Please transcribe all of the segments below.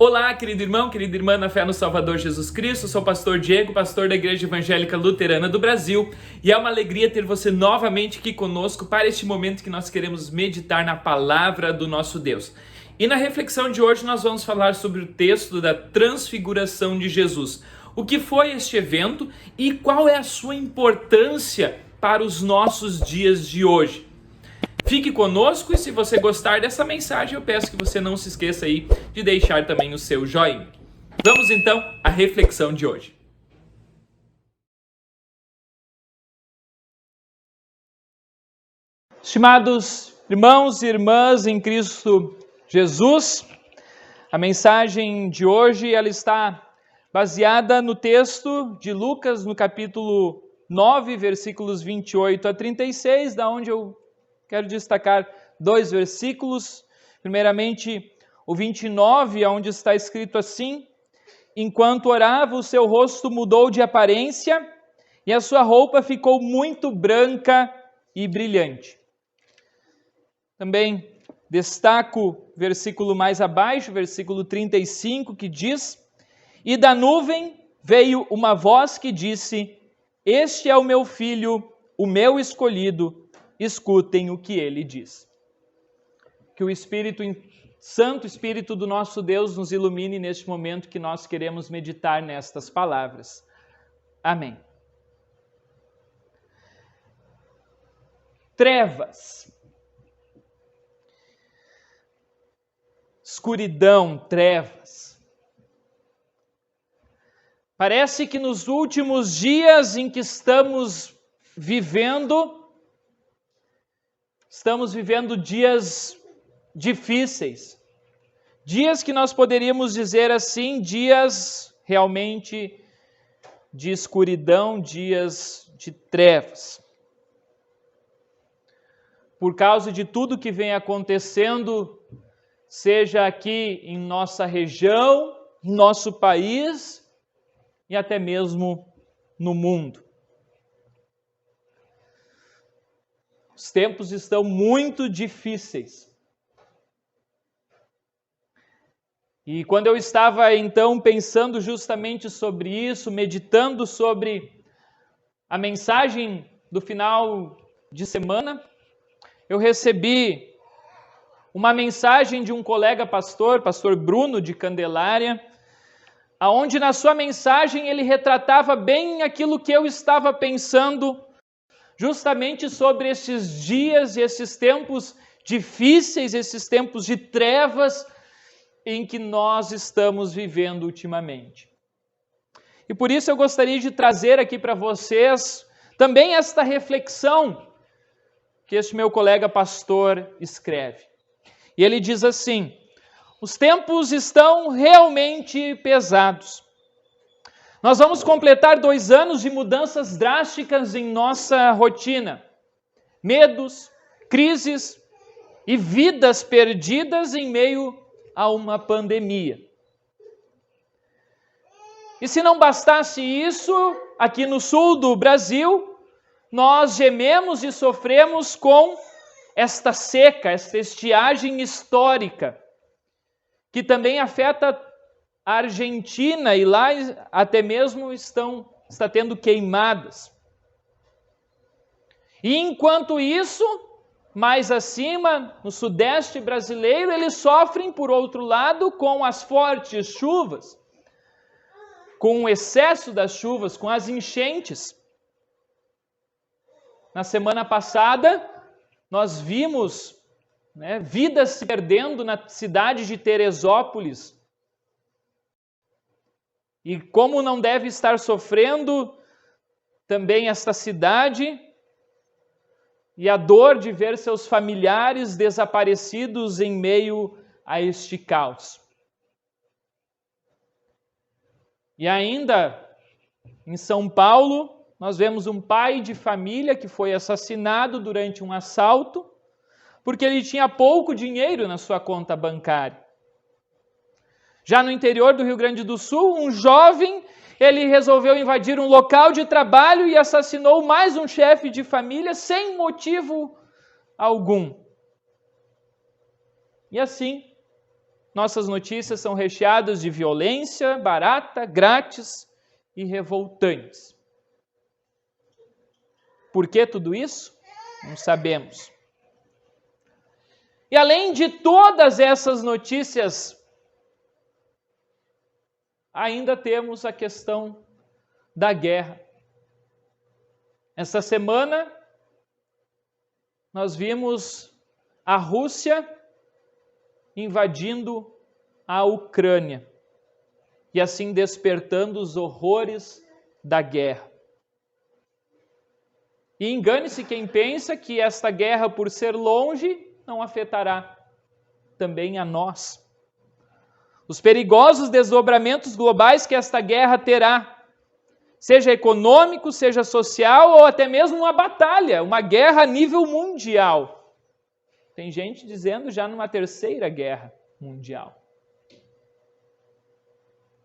Olá, querido irmão, querida irmã na fé no Salvador Jesus Cristo. Sou o pastor Diego, pastor da Igreja Evangélica Luterana do Brasil, e é uma alegria ter você novamente aqui conosco para este momento que nós queremos meditar na palavra do nosso Deus. E na reflexão de hoje nós vamos falar sobre o texto da transfiguração de Jesus. O que foi este evento e qual é a sua importância para os nossos dias de hoje. Fique conosco e se você gostar dessa mensagem, eu peço que você não se esqueça aí de deixar também o seu joinha. Vamos então à reflexão de hoje. Estimados irmãos e irmãs em Cristo Jesus, a mensagem de hoje ela está baseada no texto de Lucas, no capítulo 9, versículos 28 a 36, da onde eu quero destacar dois versículos. Primeiramente, o 29, onde está escrito assim: enquanto orava, o seu rosto mudou de aparência e a sua roupa ficou muito branca e brilhante. Também destaco o versículo mais abaixo, versículo 35, que diz: e da nuvem veio uma voz que disse: este é o meu filho, o meu escolhido, escutem o que ele diz. Que o Santo Espírito do nosso Deus nos ilumine neste momento que nós queremos meditar nestas palavras. Amém. Trevas. Escuridão, trevas. Parece que nos últimos dias em que estamos vivendo dias difíceis, dias que nós poderíamos dizer assim, dias realmente de escuridão, dias de trevas. Por causa de tudo que vem acontecendo, seja aqui em nossa região, em nosso país e até mesmo no mundo. Os tempos estão muito difíceis. E quando eu estava então pensando justamente sobre isso, meditando sobre a mensagem do final de semana, eu recebi uma mensagem de um colega pastor Bruno de Candelária, aonde na sua mensagem ele retratava bem aquilo que eu estava pensando justamente sobre esses dias e esses tempos difíceis, esses tempos de trevas em que nós estamos vivendo ultimamente. E por isso eu gostaria de trazer aqui para vocês também esta reflexão que este meu colega pastor escreve. E ele diz assim: os tempos estão realmente pesados. Nós vamos completar 2 anos de mudanças drásticas em nossa rotina. Medos, crises e vidas perdidas em meio a uma pandemia. E se não bastasse isso, aqui no sul do Brasil, nós gememos e sofremos com esta seca, esta estiagem histórica, que também afeta a Argentina, e lá até mesmo está tendo queimadas. E enquanto isso, mais acima, no sudeste brasileiro, eles sofrem, por outro lado, com as fortes chuvas, com o excesso das chuvas, com as enchentes. Na semana passada, nós vimos vidas se perdendo na cidade de Teresópolis. E como não deve estar sofrendo também esta cidade, e a dor de ver seus familiares desaparecidos em meio a este caos. E ainda em São Paulo, nós vemos um pai de família que foi assassinado durante um assalto, porque ele tinha pouco dinheiro na sua conta bancária. Já no interior do Rio Grande do Sul, um jovem, ele resolveu invadir um local de trabalho e assassinou mais um chefe de família sem motivo algum. E assim, nossas notícias são recheadas de violência barata, grátis e revoltantes. Por que tudo isso? Não sabemos. E além de todas essas notícias, ainda temos a questão da guerra. Esta semana, nós vimos a Rússia invadindo a Ucrânia e assim despertando os horrores da guerra. E engane-se quem pensa que esta guerra, por ser longe, não afetará também a nós. Os perigosos desdobramentos globais que esta guerra terá, seja econômico, seja social ou até mesmo uma batalha, uma guerra a nível mundial. Tem gente dizendo já numa terceira guerra mundial.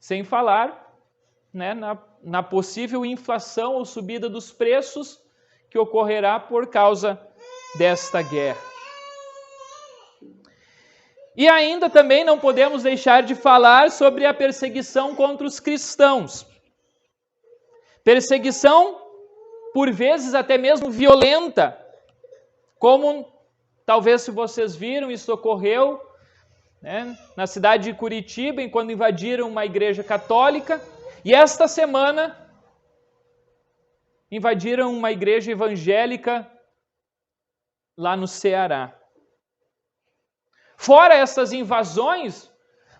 Sem falar, né, na possível inflação ou subida dos preços que ocorrerá por causa desta guerra. E ainda também não podemos deixar de falar sobre a perseguição contra os cristãos. Perseguição, por vezes até mesmo violenta, como talvez se vocês viram, isso ocorreu, né, na cidade de Curitiba, quando invadiram uma igreja católica, e esta semana invadiram uma igreja evangélica lá no Ceará. Fora essas invasões,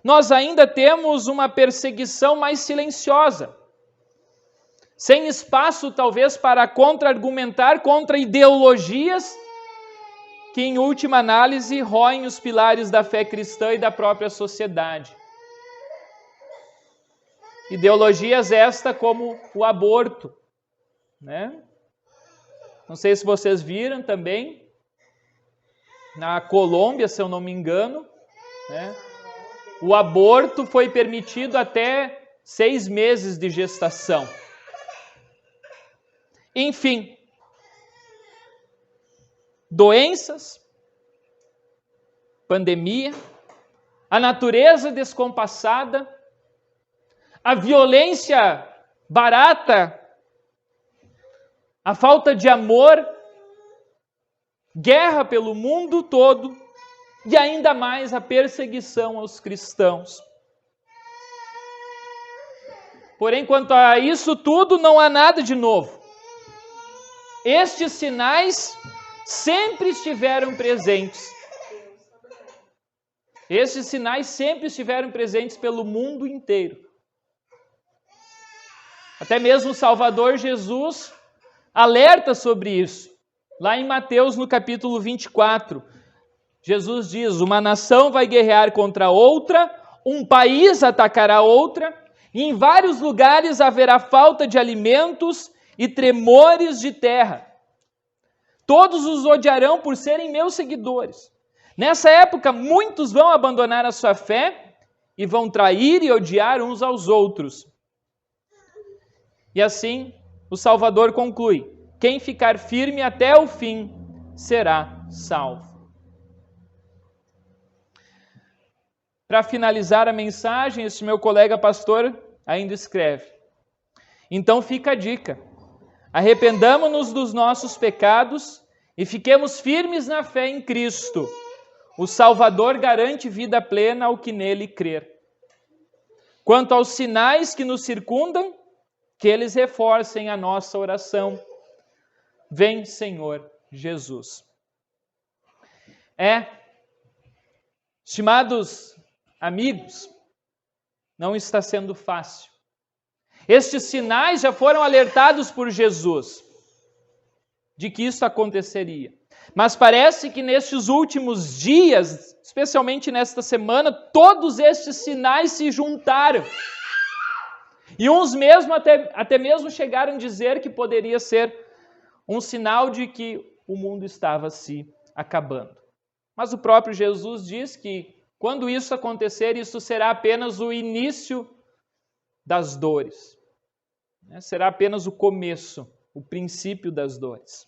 nós ainda temos uma perseguição mais silenciosa, sem espaço talvez para contra-argumentar contra ideologias que, em última análise, roem os pilares da fé cristã e da própria sociedade. Ideologias esta como o aborto, né? Não sei se vocês viram também, na Colômbia, se eu não me engano, né, o aborto foi permitido até 6 meses de gestação. Enfim, doenças, pandemia, a natureza descompassada, a violência barata, a falta de amor, guerra pelo mundo todo e ainda mais a perseguição aos cristãos. Porém, quanto a isso tudo, não há nada de novo. Estes sinais sempre estiveram presentes. Estes sinais sempre estiveram presentes pelo mundo inteiro. Até mesmo o Salvador Jesus alerta sobre isso. Lá em Mateus, no capítulo 24, Jesus diz: uma nação vai guerrear contra outra, um país atacará outra, e em vários lugares haverá falta de alimentos e tremores de terra. Todos os odiarão por serem meus seguidores. Nessa época, muitos vão abandonar a sua fé e vão trair e odiar uns aos outros. E assim, o Salvador conclui: quem ficar firme até o fim será salvo. Para finalizar a mensagem, este meu colega pastor ainda escreve: então fica a dica, arrependamo-nos dos nossos pecados e fiquemos firmes na fé em Cristo. O Salvador garante vida plena ao que nele crer. Quanto aos sinais que nos circundam, que eles reforcem a nossa oração. Vem, Senhor Jesus. Estimados amigos, não está sendo fácil. Estes sinais já foram alertados por Jesus de que isso aconteceria. Mas parece que nestes últimos dias, especialmente nesta semana, todos estes sinais se juntaram. E uns mesmo até mesmo chegaram a dizer que poderia ser um sinal de que o mundo estava se acabando. Mas o próprio Jesus diz que quando isso acontecer, isso será apenas o início das dores. Será apenas o começo, o princípio das dores.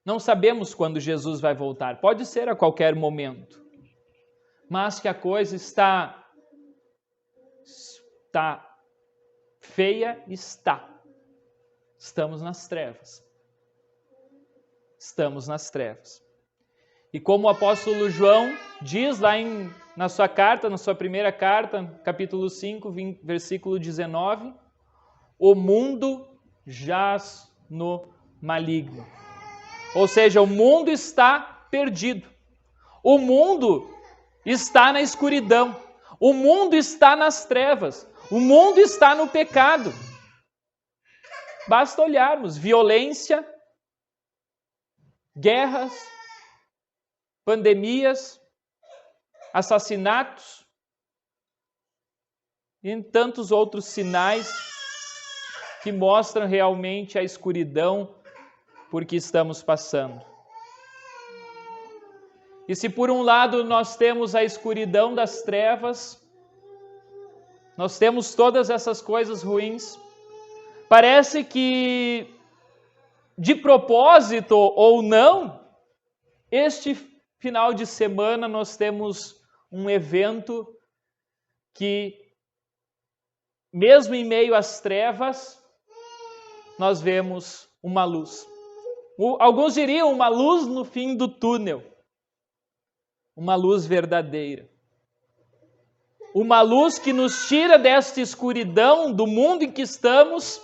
Não sabemos quando Jesus vai voltar. Pode ser a qualquer momento. mas que a coisa está feia, estamos nas trevas. Estamos nas trevas. E como o apóstolo João diz lá na sua carta, na sua primeira carta, capítulo 5, versículo 19, o mundo jaz no maligno. Ou seja, o mundo está perdido. O mundo está na escuridão. O mundo está nas trevas. O mundo está no pecado. Basta olharmos: violência, guerras, pandemias, assassinatos e tantos outros sinais que mostram realmente a escuridão por que estamos passando. E se por um lado nós temos a escuridão das trevas, nós temos todas essas coisas ruins, parece que, de propósito ou não, este final de semana nós temos um evento que, mesmo em meio às trevas, nós vemos uma luz. Alguns diriam uma luz no fim do túnel. Uma luz verdadeira. Uma luz que nos tira desta escuridão do mundo em que estamos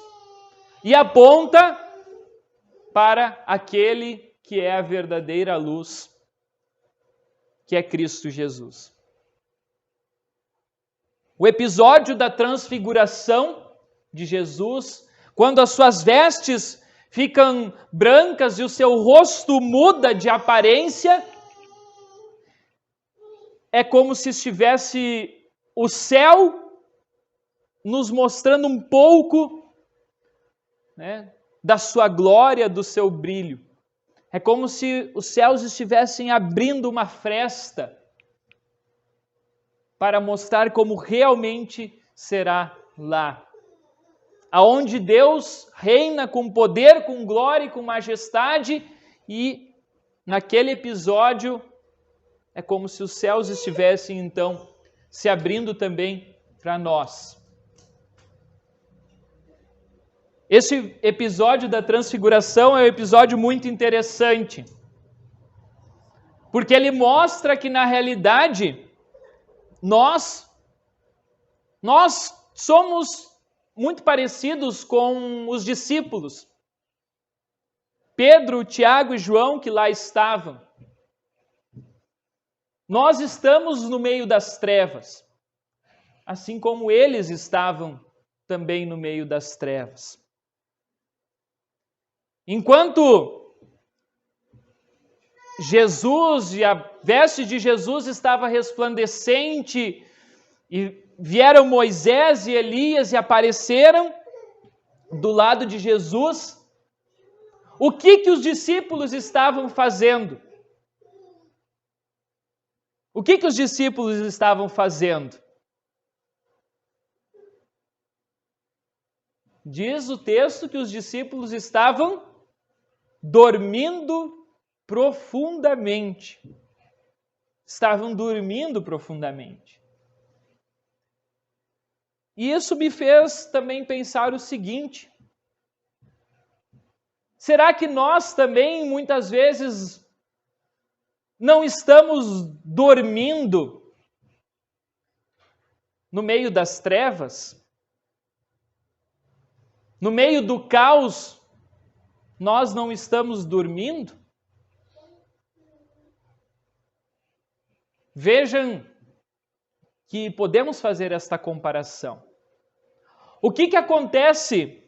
e aponta para aquele que é a verdadeira luz, que é Cristo Jesus. O episódio da transfiguração de Jesus, quando as suas vestes ficam brancas e o seu rosto muda de aparência, é como se estivesse o céu nos mostrando um pouco, né, da sua glória, do seu brilho. É como se os céus estivessem abrindo uma fresta para mostrar como realmente será lá. Aonde Deus reina com poder, com glória e com majestade, e naquele episódio é como se os céus estivessem, então, se abrindo também para nós. Esse episódio da transfiguração é um episódio muito interessante, porque ele mostra que, na realidade, nós somos muito parecidos com os discípulos. Pedro, Tiago e João, que lá estavam. Nós estamos no meio das trevas, assim como eles estavam também no meio das trevas. Enquanto Jesus e a veste de Jesus estava resplandecente e vieram Moisés e Elias e apareceram do lado de Jesus, o que os discípulos estavam fazendo? O que os discípulos estavam fazendo? Diz o texto que os discípulos estavam dormindo profundamente. Estavam dormindo profundamente. E isso me fez também pensar o seguinte: será que nós também, muitas vezes, não estamos dormindo no meio das trevas? No meio do caos, nós não estamos dormindo? Vejam que podemos fazer esta comparação. O que acontece,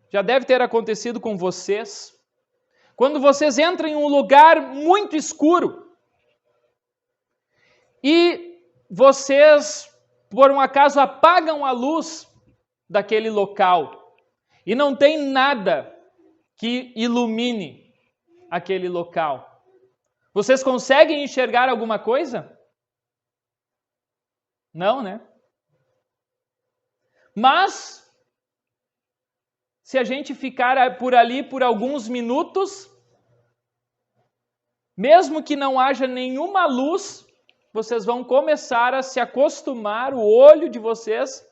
já deve ter acontecido com vocês, quando vocês entram em um lugar muito escuro e vocês, por um acaso, apagam a luz daquele local e não tem nada que ilumine aquele local. Vocês conseguem enxergar alguma coisa? Não, né? Mas, se a gente ficar por ali por alguns minutos, mesmo que não haja nenhuma luz, vocês vão começar a se acostumar, o olho de vocês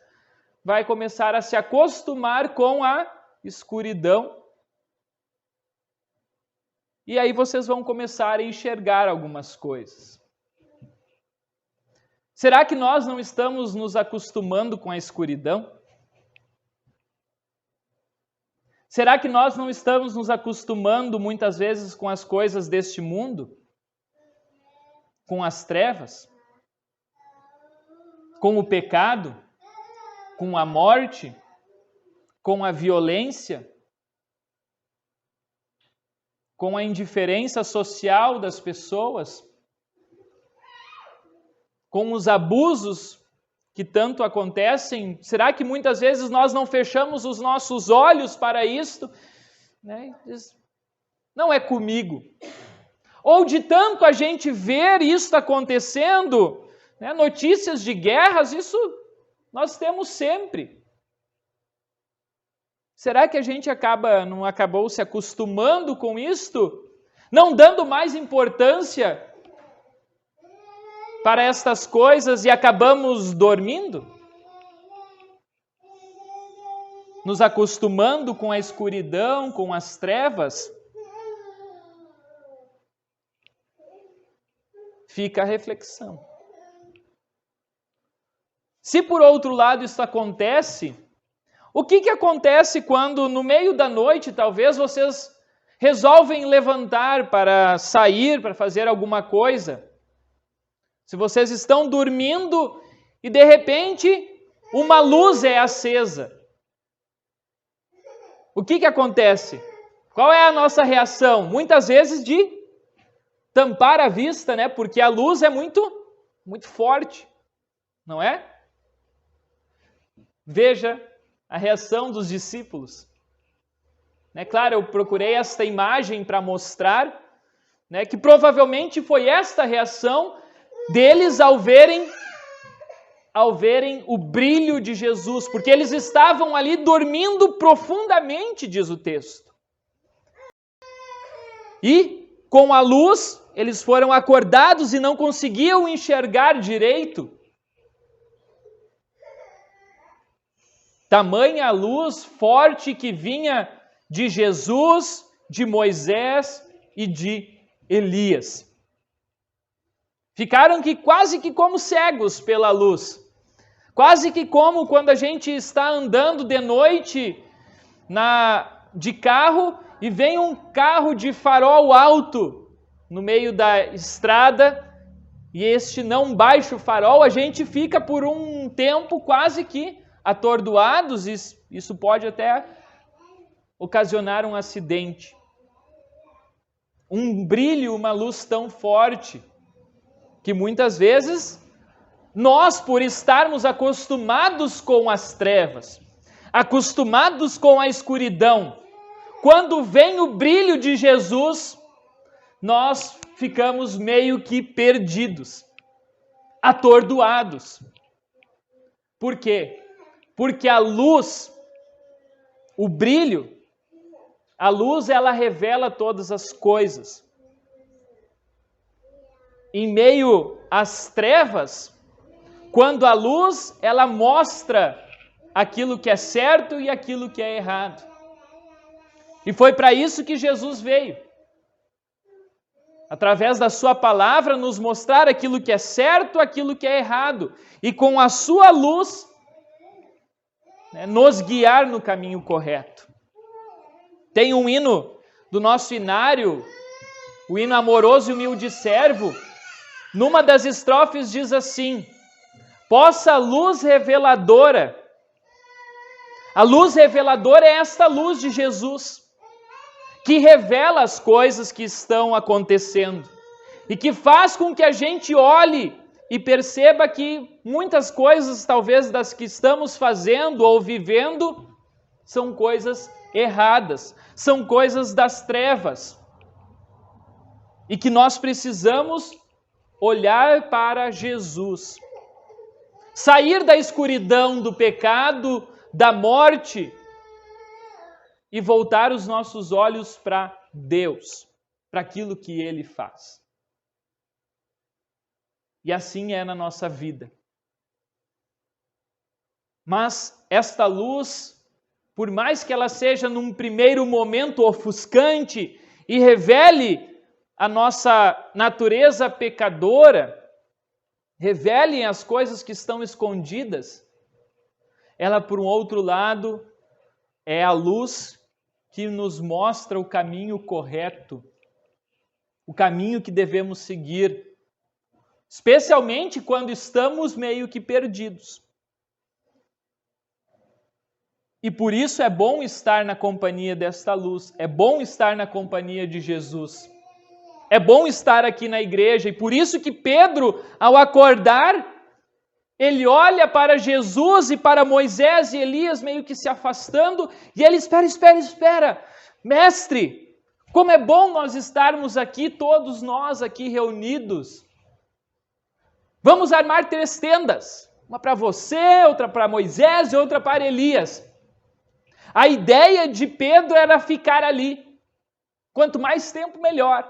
vai começar a se acostumar com a escuridão. E aí vocês vão começar a enxergar algumas coisas. Será que nós não estamos nos acostumando com a escuridão? Será que nós não estamos nos acostumando muitas vezes com as coisas deste mundo? Com as trevas? Com o pecado? Com a morte? Com a violência? Com a indiferença social das pessoas? Com os abusos que tanto acontecem? Será que muitas vezes nós não fechamos os nossos olhos para isto? Não é comigo. Ou de tanto a gente ver isso acontecendo, notícias de guerras, isso nós temos sempre. Será que a gente não acabou se acostumando com isto? Não dando mais importância para estas coisas e acabamos dormindo? Nos acostumando com a escuridão, com as trevas? Fica a reflexão. Se por outro lado isso acontece, o que acontece quando no meio da noite talvez vocês resolvem levantar para sair, para fazer alguma coisa? Se vocês estão dormindo e de repente uma luz é acesa, o que acontece? Qual é a nossa reação? Muitas vezes de tampar a vista, porque a luz é muito forte, não é? Veja a reação dos discípulos. Claro, eu procurei esta imagem para mostrar que provavelmente foi esta reação deles ao verem o brilho de Jesus, porque eles estavam ali dormindo profundamente, diz o texto. E com a luz, eles foram acordados e não conseguiam enxergar direito. Tamanha luz forte que vinha de Jesus, de Moisés e de Elias. Ficaram quase que como cegos pela luz. Quase que como quando a gente está andando de noite de carro e vem um carro de farol alto no meio da estrada e este não baixa o farol, a gente fica por um tempo quase que atordoados, e isso pode até ocasionar um acidente. Um brilho, uma luz tão forte, que muitas vezes nós, por estarmos acostumados com as trevas, acostumados com a escuridão, quando vem o brilho de Jesus, nós ficamos meio que perdidos, atordoados. Por quê? Porque a luz, o brilho, a luz ela revela todas as coisas. Em meio às trevas, quando a luz ela mostra aquilo que é certo e aquilo que é errado. E foi para isso que Jesus veio. Através da sua palavra nos mostrar aquilo que é certo, aquilo que é errado. E com a sua luz nos guiar no caminho correto. Tem um hino do nosso hinário, o hino Amoroso e Humilde Servo, numa das estrofes diz assim: possa a luz reveladora, a luz reveladora é esta luz de Jesus, que revela as coisas que estão acontecendo e que faz com que a gente olhe e perceba que muitas coisas, talvez das que estamos fazendo ou vivendo, são coisas erradas, são coisas das trevas. E que nós precisamos olhar para Jesus. Sair da escuridão do pecado, da morte, e voltar os nossos olhos para Deus, para aquilo que Ele faz. E assim é na nossa vida. Mas esta luz, por mais que ela seja num primeiro momento ofuscante e revele a nossa natureza pecadora, revele as coisas que estão escondidas, ela, por um outro lado, é a luz que nos mostra o caminho correto, o caminho que devemos seguir, especialmente quando estamos meio que perdidos. E por isso é bom estar na companhia desta luz, é bom estar na companhia de Jesus. É bom estar aqui na igreja, e por isso que Pedro, ao acordar, ele olha para Jesus e para Moisés e Elias meio que se afastando, e ele espera. Mestre, como é bom nós estarmos aqui, todos nós aqui reunidos. Vamos armar 3 tendas, uma para você, outra para Moisés e outra para Elias. A ideia de Pedro era ficar ali. Quanto mais tempo, melhor.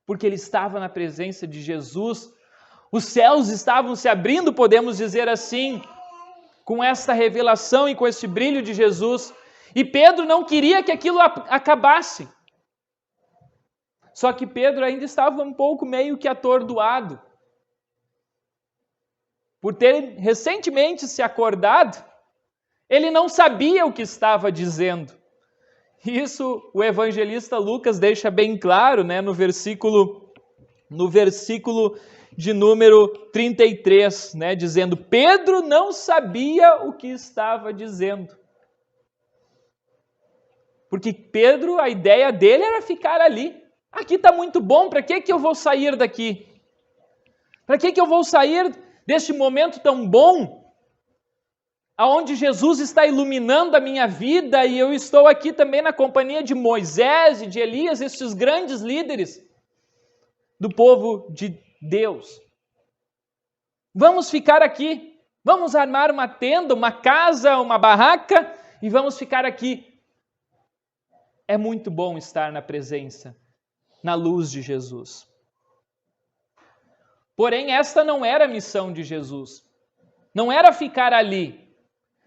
Porque ele estava na presença de Jesus. Os céus estavam se abrindo, podemos dizer assim, com esta revelação e com este brilho de Jesus. E Pedro não queria que aquilo acabasse. Só que Pedro ainda estava um pouco meio que atordoado. Por ter recentemente se acordado, ele não sabia o que estava dizendo. Isso o evangelista Lucas deixa bem claro, né, no versículo de número 33, né, dizendo: Pedro não sabia o que estava dizendo. Porque Pedro, a ideia dele era ficar ali. Aqui está muito bom, para que eu vou sair daqui? Para que eu vou sair deste momento tão bom, aonde Jesus está iluminando a minha vida e eu estou aqui também na companhia de Moisés e de Elias, estes grandes líderes do povo de Deus. Vamos ficar aqui, vamos armar uma tenda, uma casa, uma barraca e vamos ficar aqui. É muito bom estar na presença, na luz de Jesus. Porém, esta não era a missão de Jesus. Não era ficar ali.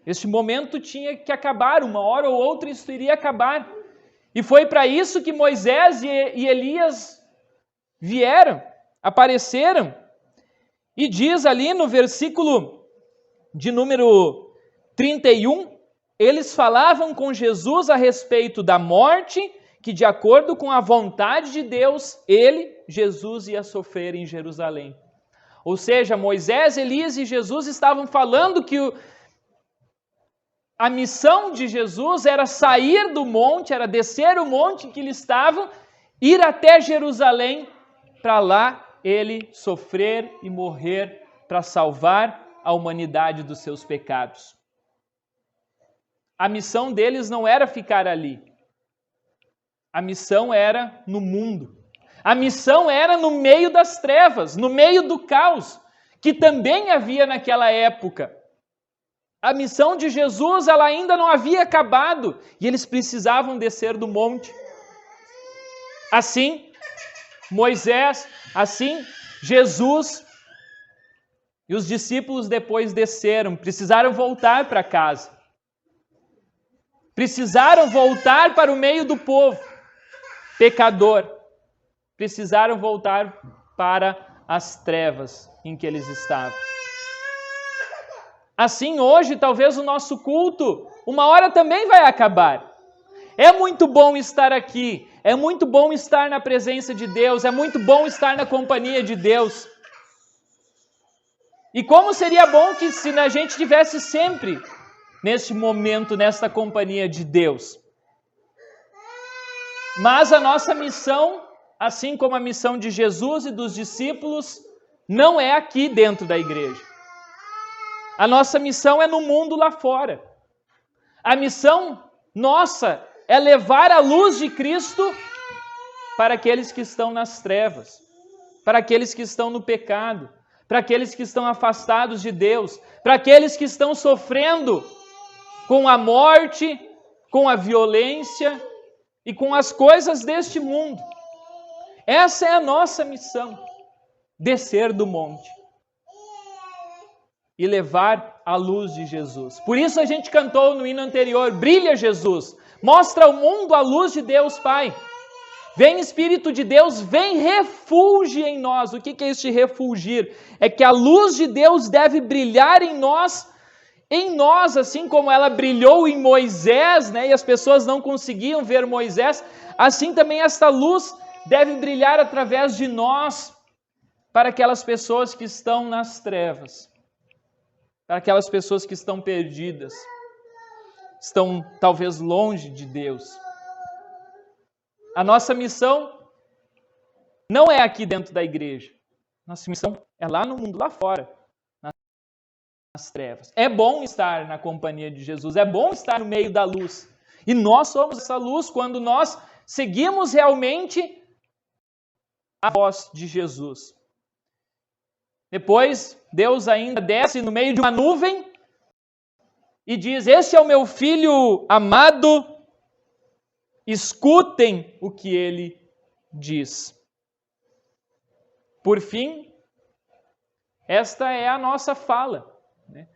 Este momento tinha que acabar, uma hora ou outra isso iria acabar. E foi para isso que Moisés e Elias vieram, apareceram. E diz ali no versículo de número 31, eles falavam com Jesus a respeito da morte, que de acordo com a vontade de Deus, Jesus, ia sofrer em Jerusalém. Ou seja, Moisés, Elias e Jesus estavam falando que a missão de Jesus era sair do monte, era descer o monte que eles estavam, ir até Jerusalém, para lá ele sofrer e morrer para salvar a humanidade dos seus pecados. A missão deles não era ficar ali. A missão era no mundo. A missão era no meio das trevas, no meio do caos, que também havia naquela época. A missão de Jesus, ela ainda não havia acabado e eles precisavam descer do monte. Assim, Moisés, assim, Jesus e os discípulos depois desceram, precisaram voltar para casa. Precisaram voltar para o meio do povo pecador. Precisaram voltar para as trevas em que eles estavam. Assim, hoje, talvez o nosso culto, uma hora também vai acabar. É muito bom estar aqui, é muito bom estar na presença de Deus, é muito bom estar na companhia de Deus. E como seria bom que se a gente estivesse sempre neste momento, nesta companhia de Deus. Mas a nossa missão, assim como a missão de Jesus e dos discípulos, não é aqui dentro da igreja. A nossa missão é no mundo lá fora. A missão nossa é levar a luz de Cristo para aqueles que estão nas trevas, para aqueles que estão no pecado, para aqueles que estão afastados de Deus, para aqueles que estão sofrendo com a morte, com a violência e com as coisas deste mundo. Essa é a nossa missão, descer do monte. e levar a luz de Jesus. Por isso a gente cantou no hino anterior, brilha Jesus, mostra ao mundo a luz de Deus Pai. Vem Espírito de Deus, vem refulge em nós. O que é este refulgir? É que a luz de Deus deve brilhar em nós, assim como ela brilhou em Moisés, né? E as pessoas não conseguiam ver Moisés, assim também esta luz deve brilhar através de nós, para aquelas pessoas que estão nas trevas, para aquelas pessoas que estão perdidas, estão talvez longe de Deus. A nossa missão não é aqui dentro da igreja. Nossa missão é lá no mundo, lá fora, nas trevas. É bom estar na companhia de Jesus, é bom estar no meio da luz. E nós somos essa luz quando nós seguimos realmente a voz de Jesus. Depois, Deus ainda desce no meio de uma nuvem e diz: este é o meu filho amado, escutem o que ele diz. Por fim, esta é a nossa fala, né?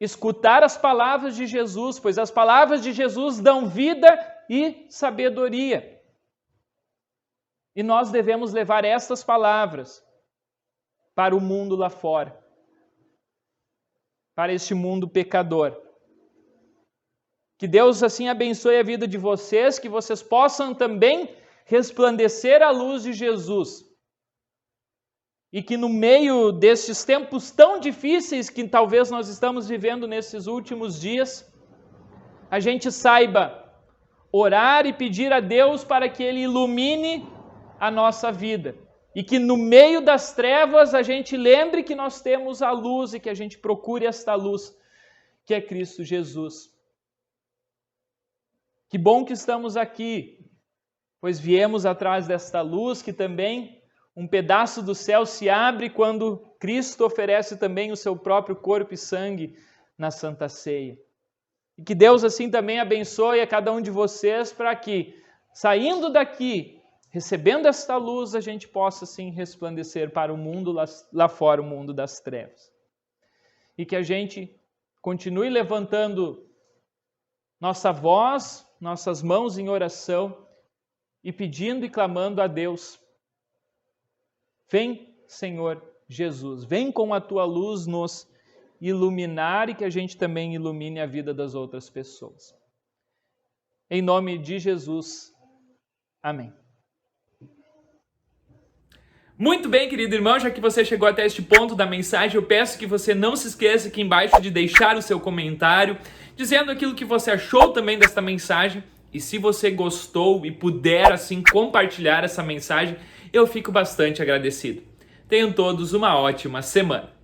Escutar as palavras de Jesus, pois as palavras de Jesus dão vida e sabedoria. E nós devemos levar estas palavras para o mundo lá fora, para este mundo pecador. Que Deus assim abençoe a vida de vocês, que vocês possam também resplandecer a luz de Jesus. E que no meio destes tempos tão difíceis que talvez nós estamos vivendo nesses últimos dias, a gente saiba orar e pedir a Deus para que Ele ilumine a nossa vida. E que no meio das trevas a gente lembre que nós temos a luz e que a gente procure esta luz, que é Cristo Jesus. Que bom que estamos aqui, pois viemos atrás desta luz, que também um pedaço do céu se abre quando Cristo oferece também o seu próprio corpo e sangue na Santa Ceia. E que Deus assim também abençoe a cada um de vocês para que, saindo daqui, recebendo esta luz, a gente possa assim resplandecer para o mundo lá fora, o mundo das trevas. E que a gente continue levantando nossa voz, nossas mãos em oração e pedindo e clamando a Deus: vem, Senhor Jesus, vem com a tua luz nos iluminar e que a gente também ilumine a vida das outras pessoas. Em nome de Jesus, amém. Muito bem, querido irmão, já que você chegou até este ponto da mensagem, eu peço que você não se esqueça aqui embaixo de deixar o seu comentário, dizendo aquilo que você achou também desta mensagem. E se você gostou e puder assim compartilhar essa mensagem, eu fico bastante agradecido. Tenham todos uma ótima semana.